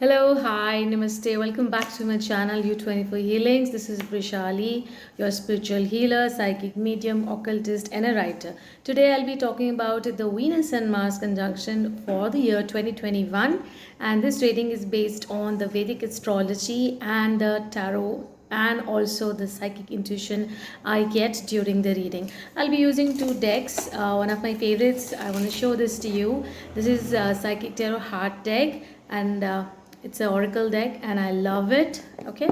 Hello, hi, namaste. Welcome back to my channel U24 Healings. This is Brishali, your spiritual healer, psychic medium, occultist, and a writer. Today I'll be talking about the Venus and Mars conjunction for the year 2021, and this reading is based on the Vedic astrology and the tarot and also the psychic intuition I get during the reading. I'll be using two decks. One of my favorites, I want to show this to you. This is Psychic Tarot Heart deck, and it's an oracle deck and I love it. Okay,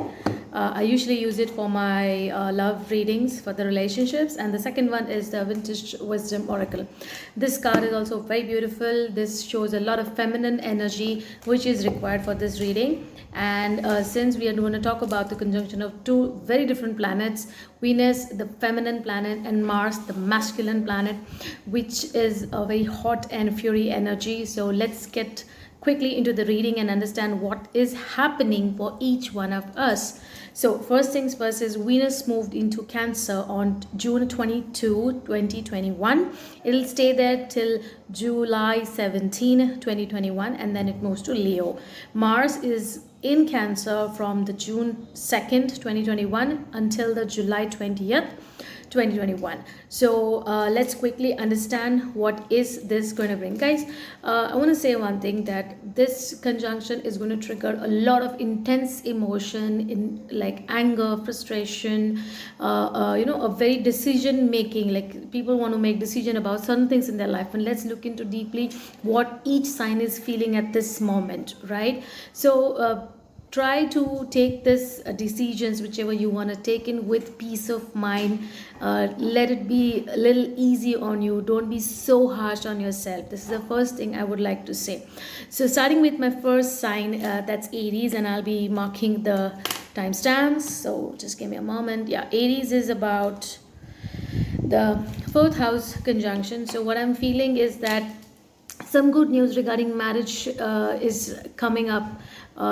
I usually use it for my love readings for the relationships, and the second one is the Vintage Wisdom Oracle. This card is also very beautiful. This shows a lot of feminine energy which is required for this reading. And since we are going to talk about the conjunction of two very different planets, Venus, the feminine planet, and Mars, the masculine planet, which is a very hot and fury energy. So let's get quickly into the reading and understand what is happening for each one of us. So first things first is Venus moved into Cancer on June 22, 2021. It'll stay there till July 17, 2021, and then it moves to Leo. Mars is in Cancer from the June 2nd, 2021 until the July 20th. 2021. So let's quickly understand what is this going to bring, guys. I want to say one thing, that this conjunction is going to trigger a lot of intense emotion in like anger, frustration, a very decision making, like people want to make decision about certain things in their life. And let's look into deeply what each sign is feeling at this moment, right? So try to take this decisions whichever you want to take in with peace of mind. Let it be a little easy on you. Don't be so harsh on yourself. This is the first thing I would like to say. So starting with my first sign, that's Aries, and I'll be marking the timestamps, so just give me a moment. Yeah, Aries is about the fourth house conjunction. So what I'm feeling is that some good news regarding marriage is coming up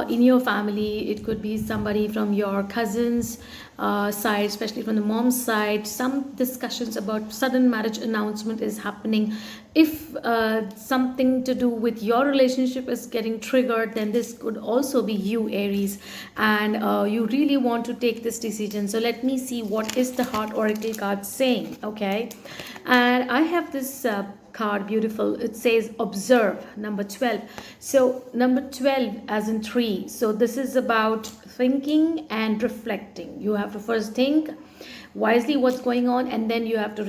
in your family. It could be somebody from your cousins side, especially from the mom's side. Some discussions about sudden marriage announcement is happening. If something to do with your relationship is getting triggered, then this could also be you, Aries, and you really want to take this decision. So let me see what is the Heart Oracle card saying. Okay, and I have this card, beautiful. It says observe, number 12. So number 12 as in 3. So this is about thinking and reflecting. You have to first think wisely what's going on, and then you have to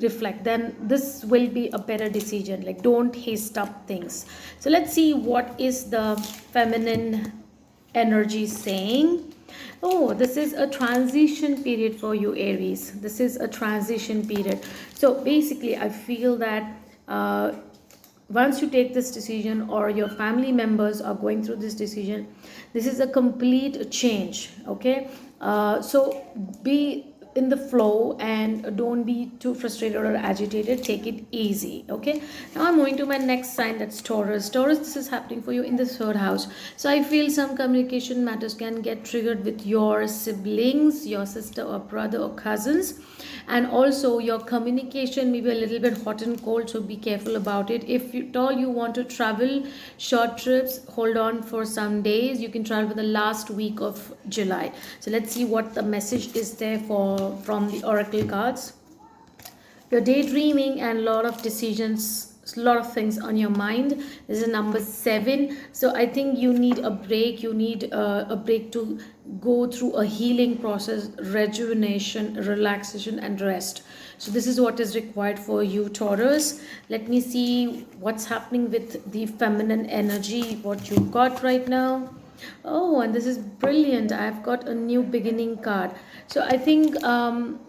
reflect. Then this will be a better decision. Like, don't haste up things. So let's see what is the feminine energy saying. Oh, this is a transition period for you, Aries. This is a transition period. So basically I feel that once you take this decision, or your family members are going through this decision, this is a complete change. Okay, so be in the flow and don't be too frustrated or agitated. Take it easy. Okay, now I'm moving to my next sign, that's Taurus. Taurus, this is happening for you in the third house. So I feel some communication matters can get triggered with your siblings, your sister or brother or cousins, and also your communication may be a little bit hot and cold, so be careful about it. If you at all you want to travel short trips, hold on for some days. You can travel the last week of July. So let's see what the message is there for from the oracle cards. You're daydreaming and a lot of decisions, a lot of things on your mind. This is number 7. So I think you need a break. You need a break to go through a healing process, rejuvenation, relaxation, and rest. So this is what is required for you, Taurus. Let me see what's happening with the feminine energy, what you got right now. Oh, and this is brilliant. I've got a new beginning card. So I think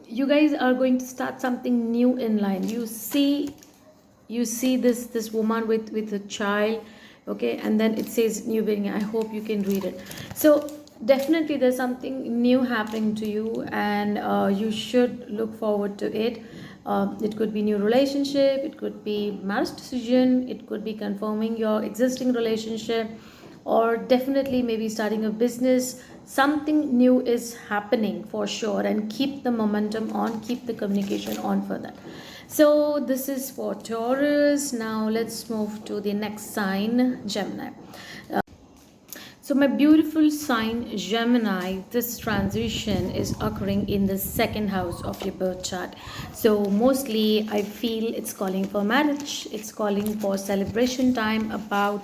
you guys are going to start something new in line. You see this woman with a child. Okay, and then it says new beginning. I hope you can read it. So definitely there's something new happening to you, and you should look forward to it. It could be new relationship, it could be marriage decision, it could be confirming your existing relationship, or definitely maybe starting a business. Something new is happening for sure, and keep the momentum on, keep the communication on for that. So this is for Taurus. Now let's move to the next sign, Gemini. So, my beautiful sign Gemini, this transition is occurring in the second house of your birth chart. So, mostly I feel it's calling for marriage, it's calling for celebration time about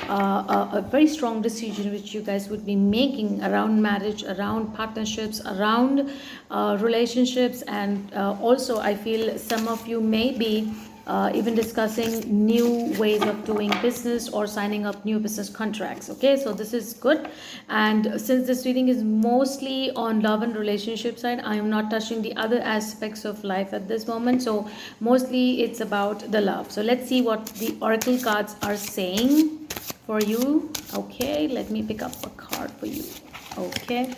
a very strong decision which you guys would be making around marriage, around partnerships, around relationships, and also I feel some of you may be even discussing new ways of doing business or signing up new business contracts. Okay, so this is good. And since this reading is mostly on love and relationship side, I am not touching the other aspects of life at this moment. So mostly it's about the love. So let's see what the oracle cards are saying for you. Okay, let me pick up a card for you. Okay,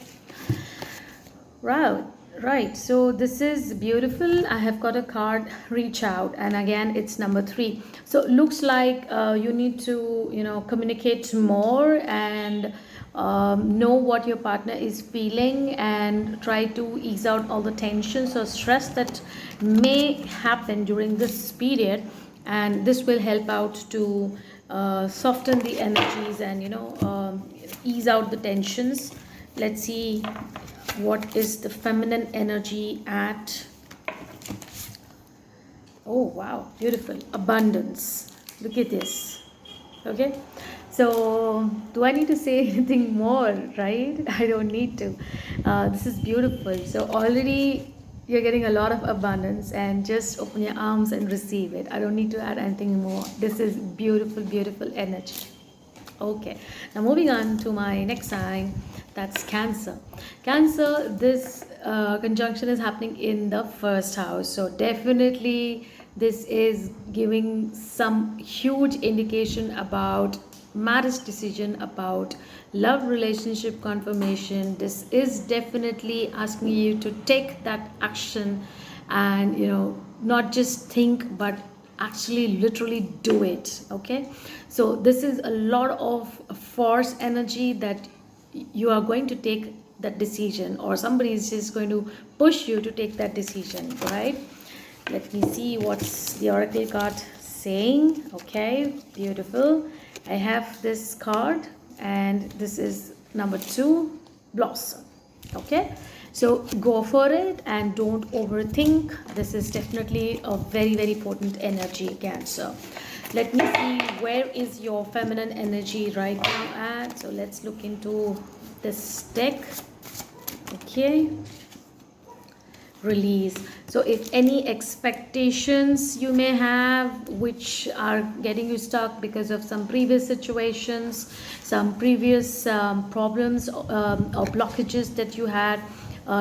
right. Right, so this is beautiful. I have got a card, reach out, and again it's number 3. So looks like you need to, communicate more and know what your partner is feeling and try to ease out all the tensions or stress that may happen during this period, and this will help out to soften the energies and ease out the tensions. Let's see what is the feminine energy at. Oh wow, beautiful, abundance. Look at this. Okay, so do I need to say anything more? Right, I don't need to. This is beautiful. So already you're getting a lot of abundance, and just open your arms and receive it. I don't need to add anything more. This is beautiful, beautiful energy. Okay, now moving on to my next sign, that's Cancer. Cancer, this conjunction is happening in the first house, so definitely this is giving some huge indication about marriage decision, about love relationship confirmation. This is definitely asking you to take that action and not just think but actually literally do it. Okay, so this is a lot of force energy that you are going to take that decision, or somebody is just going to push you to take that decision, right? Let me see what's the oracle card saying. Okay, beautiful. I have this card, and this is number 2, blossom. Okay, so go for it and don't overthink. This is definitely a very, very potent energy, Cancer. Let me see where is your feminine energy right now at. So let's look into this deck. Okay, release. So if any expectations you may have which are getting you stuck because of some previous situations, some previous problems or blockages that you had,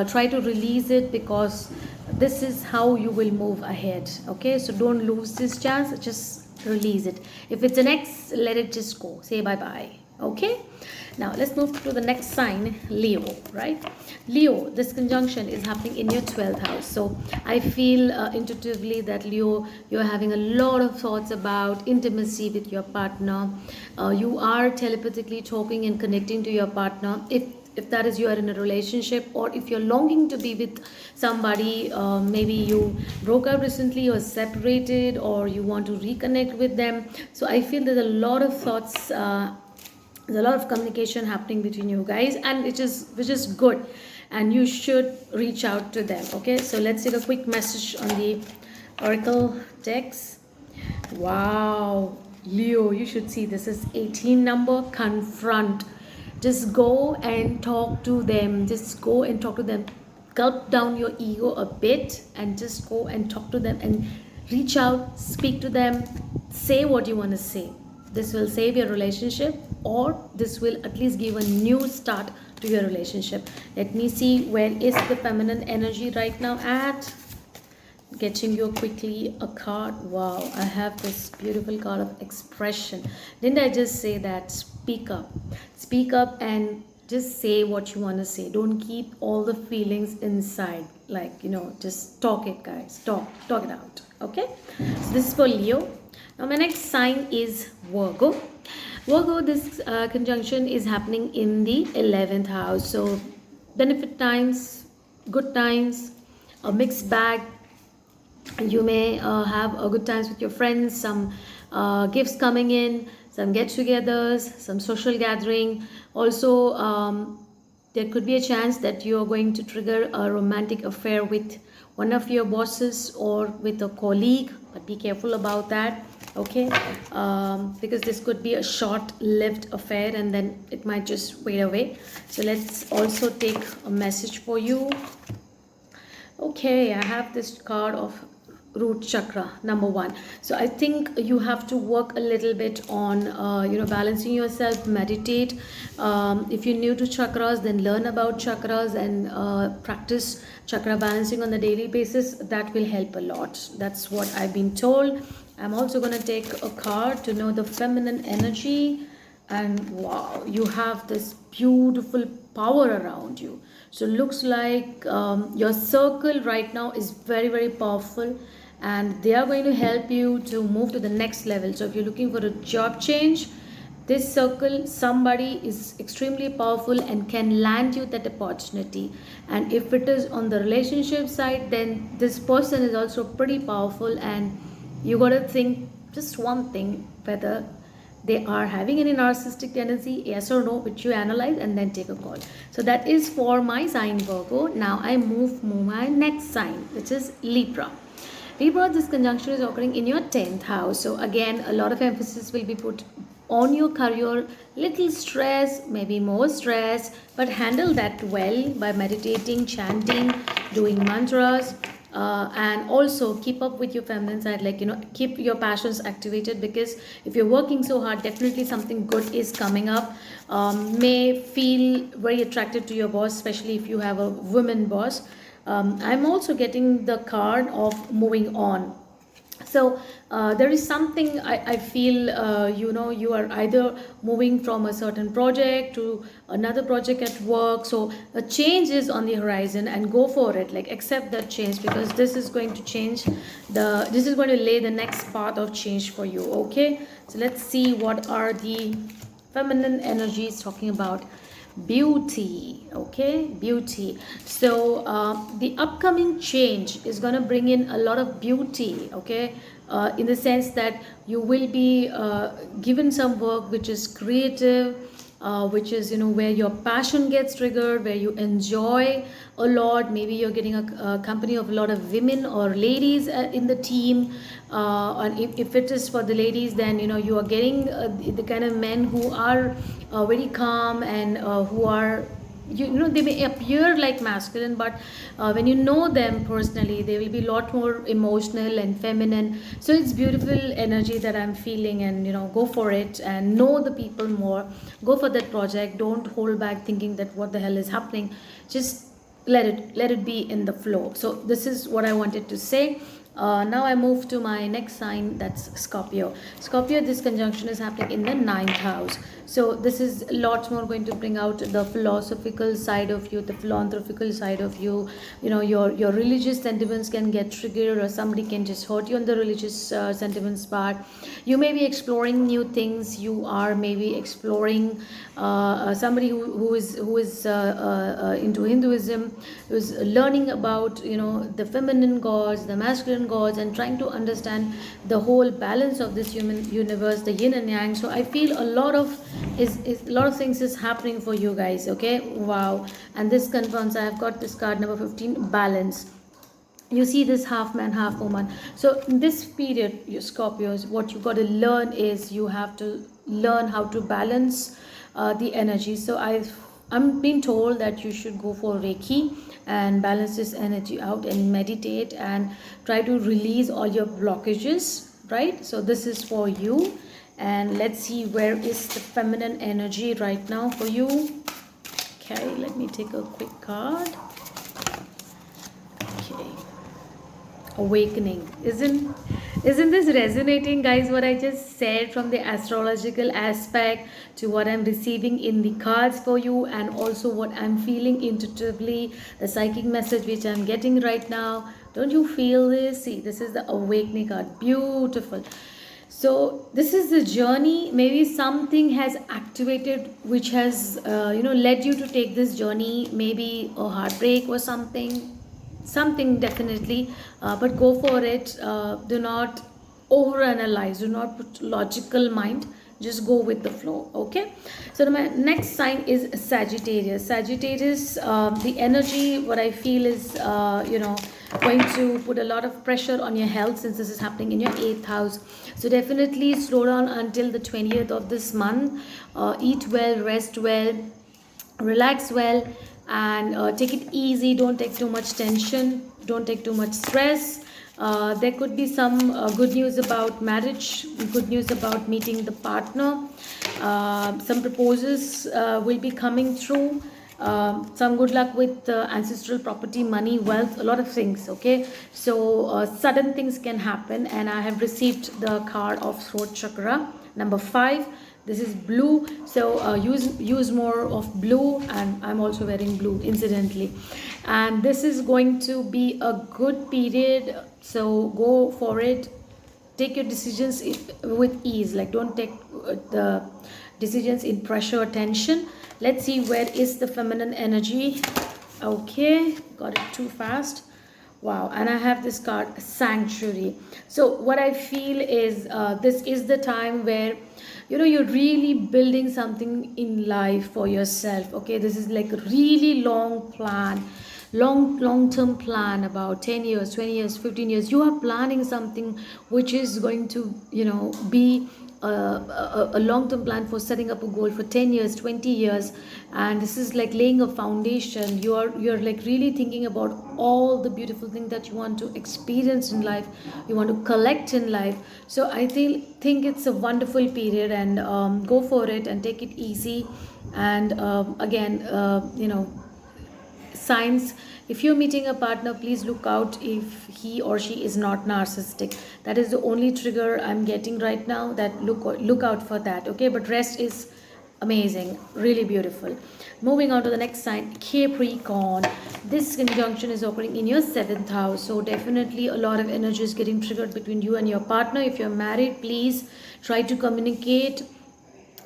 try to release it, because this is how you will move ahead. Okay, so don't lose this chance, just release it. If it's an ex, let it just go, say bye bye. Okay, now let's move to the next sign, Leo. Right, Leo, this conjunction is happening in your 12th house. So I feel intuitively that Leo, you're having a lot of thoughts about intimacy with your partner. You are telepathically talking and connecting to your partner, if that is you are in a relationship, or if you're longing to be with somebody. Maybe you broke up recently or separated, or you want to reconnect with them. So I feel there's a lot of thoughts, there's a lot of communication happening between you guys, and which is good, and you should reach out to them. Okay, so let's take a quick message on the oracle decks. Wow, Leo, you should see this is 18 number, confront. Just go and talk to them, just go and talk to them. Gulp down your ego a bit and just go and talk to them and reach out, speak to them, say what you want to say. This will save your relationship, or this will at least give a new start to your relationship. Let me see where is the feminine energy right now at. Getting you quickly a card. Wow, I have this beautiful card of expression. Didn't I just say that? Speak up and just say what you want to say. Don't keep all the feelings inside, like just talk it, guys. Talk it out. Okay, so this is for Leo. Now my next sign is Virgo. Virgo, this conjunction is happening in the 11th house. So benefit times, good times, a mixed bag. You may have a good times with your friends, some gifts coming in, some get-togethers, some social gathering. Also, there could be a chance that you are going to trigger a romantic affair with one of your bosses or with a colleague, but be careful about that. Okay, because this could be a short-lived affair and then it might just fade away. So let's also take a message for you. Okay, I have this card of root chakra, number one. So I think you have to work a little bit on balancing yourself, meditate. If you're new to chakras, then learn about chakras and practice chakra balancing on the daily basis. That will help a lot. That's what I've been told. I'm also going to take a card to know the feminine energy. And wow, you have this beautiful power around you. So looks like your circle right now is very, very powerful, and they are going to help you to move to the next level. So if you're looking for a job change, this circle, somebody is extremely powerful and can land you that opportunity. And if it is on the relationship side, then this person is also pretty powerful, and you got to think just one thing, whether they are having any narcissistic tendency, yes or no, which you analyze and then take a call. So that is for my sign Virgo. Now I move my next sign, which is Libra. Libra, this conjunction is occurring in your 10th house. So again, a lot of emphasis will be put on your career, little stress, maybe more stress, but handle that well by meditating, chanting, doing mantras. And also keep up with your feminine side, like keep your passions activated, because if you're working so hard, definitely something good is coming up. May feel very attracted to your boss, especially if you have a woman boss. I'm also getting the card of moving on. So there is something I feel, you are either moving from a certain project to another project at work. So a change is on the horizon, and go for it, like accept that change, because this is going to this is going to lay the next path of change for you. Okay, so let's see what are the feminine energies talking about. Beauty. Okay, beauty. So the upcoming change is going to bring in a lot of beauty. Okay, in the sense that you will be given some work which is creative, which is where your passion gets triggered, where you enjoy a lot. Maybe you're getting a company of a lot of women or ladies in the team, and if it is for the ladies, then you are getting the kind of men who are very calm, and who are, they may appear like masculine, but when you know them personally, they will be a lot more emotional and feminine. So it's beautiful energy that I'm feeling, and go for it and know the people more. Go for that project. Don't hold back thinking that what the hell is happening. Just let it be in the flow. So this is what I wanted to say. Now I move to my next sign, that's Scorpio. Scorpio, this conjunction is happening in the 9th house. So this is a lot more going to bring out the philosophical side of you, the philanthropical side of you. Your religious sentiments can get triggered, or somebody can just hurt you on the religious sentiments part. You may be exploring new things. You are maybe exploring somebody who is into Hinduism, who is learning about the feminine gods, the masculine gods, and trying to understand the whole balance of this human universe, the yin and yang. So I feel a lot of things is happening for you guys. Okay, wow. And this confirms, I have got this card number 15, balance. You see this half man half woman. So in this period, you Scorpios, what you got to learn is you have to learn how to balance the energy. So I'm being told that you should go for Reiki and balance this energy out, and meditate and try to release all your blockages, right? So this is for you. And let's see, where is the feminine energy right now for you? Okay, let me take a quick card. Okay, awakening. Isn't this resonating, guys, what I just said, from the astrological aspect to what I'm receiving in the cards for you, and also what I'm feeling intuitively, the psychic message which I'm getting right now? Don't you feel this? See, this is the awakening card. Beautiful. So this is the journey. Maybe something has activated which has led you to take this journey. Maybe a heartbreak or something definitely, but go for it. Do not overanalyze. Do not put logical mind. just go with the flow. Okay, so my next sign is Sagittarius. Sagittarius, the energy, what I feel is going to put a lot of pressure on your health, since this is happening in your 8th house. So definitely slow down until the 20th of this month. Eat well, rest well, relax well, and take it easy. Don't take too much tension, don't take too much stress. There could be some good news about marriage, good news about meeting the partner. Some proposals will be coming through. Some good luck with ancestral property, money, wealth, a lot of things. Okay, so sudden things can happen, and I have received the card of throat chakra number 5. This is blue, so use more of blue, and I'm also wearing blue incidentally. And this is going to be a good period, so go for it. Take your decisions with ease, like don't take the decisions in pressure or tension. Let's see, where is the feminine energy? Okay, got it too fast. Wow, and I have this card, Sanctuary. So what I feel is this is the time where you're really building something in life for yourself. Okay, this is like a really long plan, long term plan, about 10 years, 20 years, 15 years. You are planning something which is going to be a long term plan for setting up a goal for 10 years, 20 years. And this is like laying a foundation. You're like really thinking about all the beautiful things that you want to experience in life, you want to collect in life. So I think it's a wonderful period, and go for it and take it easy. And again, signs, if you're meeting a partner, please look out if he or she is not narcissistic. That is the only trigger I'm getting right now, that look out for that. Okay, but rest is amazing, really beautiful. Moving on to the next sign, Capricorn. This conjunction is occurring in your 7th house, so definitely a lot of energy is getting triggered between you and your partner. If you're married, please try to communicate,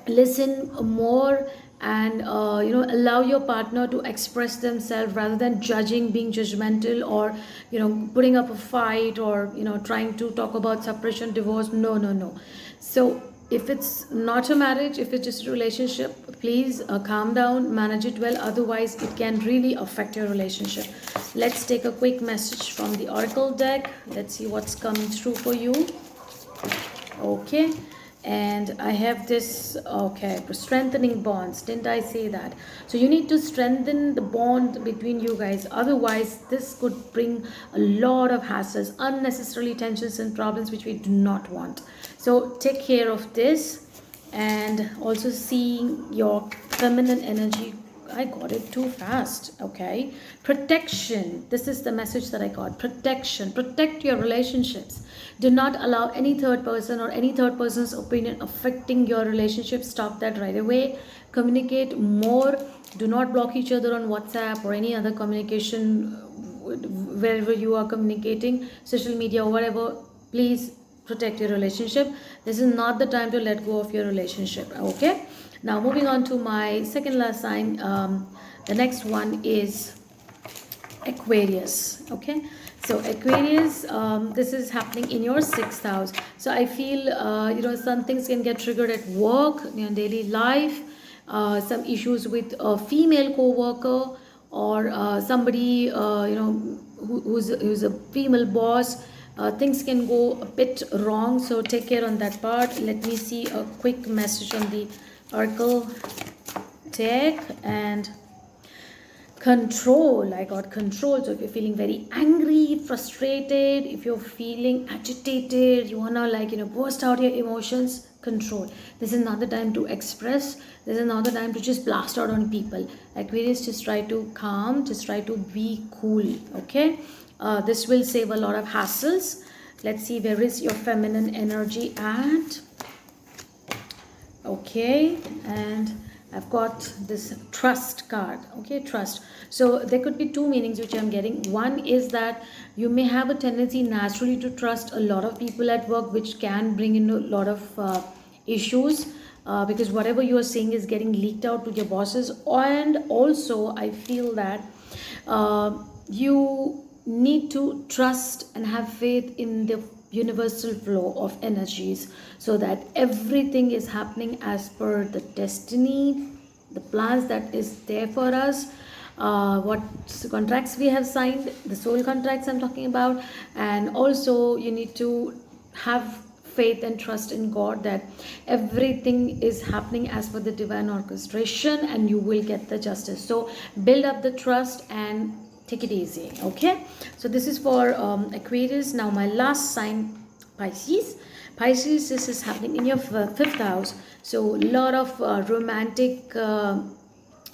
listen more, and allow your partner to express themselves, rather than judging, being judgmental, or putting up a fight, or trying to talk about separation, divorce. No, no, no. So if it's not a marriage, if it's just a relationship, please calm down, manage it well, otherwise it can really affect your relationship. Let's take a quick message from the oracle deck. Let's see what's coming through for you. Okay, and I have this, okay, strengthening bonds. Didn't I say that? So you need to strengthen the bond between you guys, otherwise this could bring a lot of hassles, unnecessarily tensions and problems, which we do not want. So take care of this. And also seeing your feminine energy, I got it too fast. Okay, protection. This is the message that I got. Protection. Protect your relationships. Do not allow any third person or any third person's opinion affecting your relationship. Stop that right away. Communicate more. Do not block each other on WhatsApp or any other communication, wherever you are communicating, social media or whatever. Please protect your relationship. This is not the time to let go of your relationship. Okay, now moving on to my second last sign. The next one is Aquarius. Okay, so Aquarius, this is happening in your 6th house. So I feel some things can get triggered at work, in your daily life. Some issues with a female co-worker, or somebody who's a female boss. Things can go a bit wrong, so take care on that part. Let me see a quick message on the oracle deck. And control, I got control. So if you're feeling very angry, frustrated, if you're feeling agitated, you want to burst out your emotions, control. This is not the time to express. This is not the time to just blast out on people. Aquarius, just try to calm, just try to be cool. Okay, this will save a lot of hassles. Let's see, where is your feminine energy at? Okay, and I've got this trust card. Okay, trust. So there could be two meanings which I'm getting. One is that you may have a tendency naturally to trust a lot of people at work, which can bring in a lot of issues, because whatever you are saying is getting leaked out to your bosses. And also I feel that you need to trust and have faith in the universal flow of energies, so that everything is happening as per the destiny, the plans that is there for us, what contracts we have signed, the soul contracts I'm talking about. And also you need to have faith and trust in God that everything is happening as per the divine orchestration, and you will get the justice. So build up the trust and take it easy. Okay, so this is for Aquarius. Now my last sign, Pisces. Pisces, this is happening in your fifth house. So a lot of romantic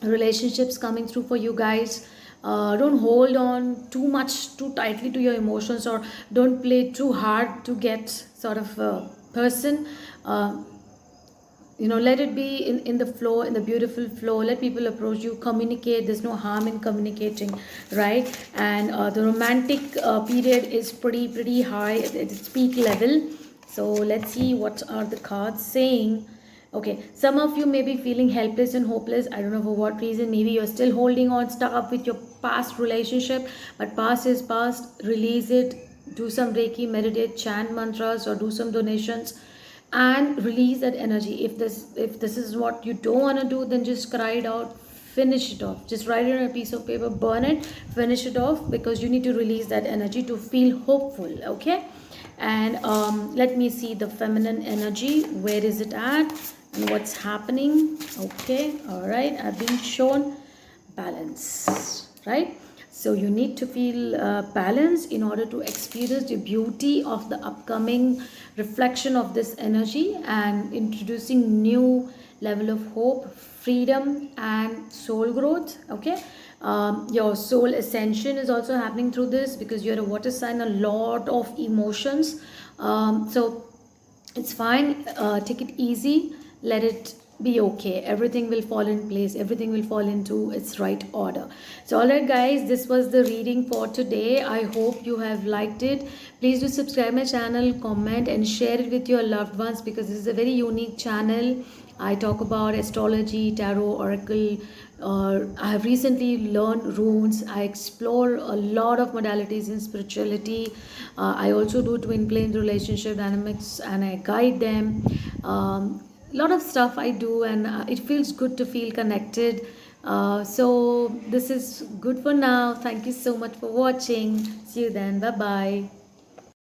relationships coming through for you guys. Don't hold on too much too tightly to your emotions, or don't play too hard to get sort of a person. Let it be in the flow, in the beautiful flow. Let people approach you, communicate. There's no harm in communicating, right? And the romantic period is pretty high at its peak level. So let's see what are the cards saying. Okay, some of you may be feeling helpless and hopeless. I don't know for what reason. Maybe you're still holding on, stuck up with your past relationship, but past is past. Release it. Do some Reiki, meditate, chant mantras, or do some donations, and release that energy. If this is what you don't want to do, then just cry it out, finish it off. Just write it on a piece of paper, burn it, finish it off, because you need to release that energy to feel hopeful. Okay, and let me see the feminine energy. Where is it at and what's happening? Okay, all right, I've been shown balance, right? So you need to feel balanced in order to experience the beauty of the upcoming reflection of this energy, and introducing new level of hope, freedom, and soul growth. Okay, your soul ascension is also happening through this, because you're a water sign, a lot of emotions. So it's fine. Take it easy. Let it be okay. Everything will fall in place. Everything will fall into its right order. So all right guys, this was the reading for today. I hope you have liked it. Please do subscribe my channel, comment, and share it with your loved ones, because this is a very unique channel. I talk about astrology, tarot, oracle. I have recently learned runes. I explore a lot of modalities in spirituality. I also do twin flame relationship dynamics, and I guide them. Lot of stuff I do, and it feels good to feel connected. So this is good for now. Thank you so much for watching. See you then. Bye bye.